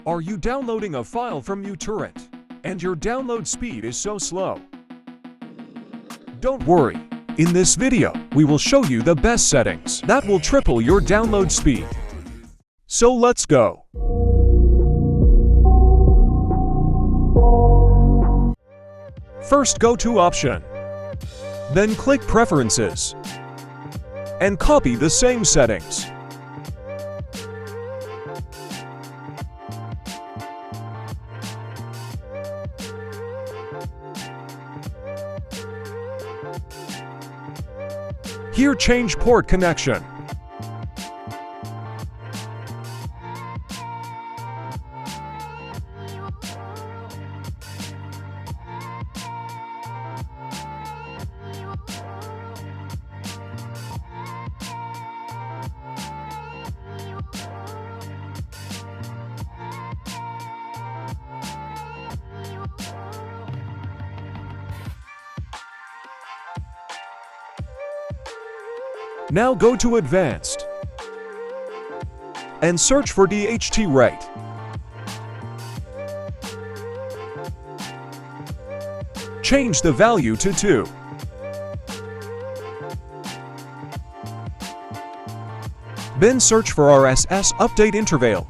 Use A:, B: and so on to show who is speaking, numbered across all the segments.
A: Are you downloading a file from Torrent and your download speed is so slow? Don't worry. In this video, we will show you the best settings that will triple your download speed. So let's go. First, go to Option. Then click Preferences and copy the same settings. Here, change port connection. Now go to Advanced and search for DHT rate. Change the value to 2. Then search for RSS update interval.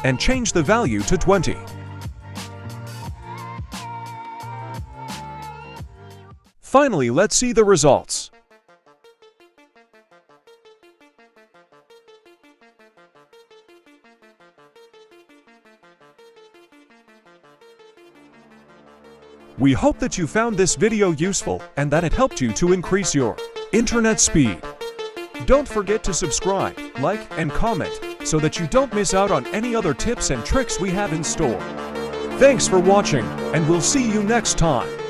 A: And change the value to 20. Finally, let's see the results. We hope that you found this video useful and that it helped you to increase your internet speed. Don't forget to subscribe, like, and comment so that you don't miss out on any other tips and tricks we have in store. Thanks for watching, and we'll see you next time.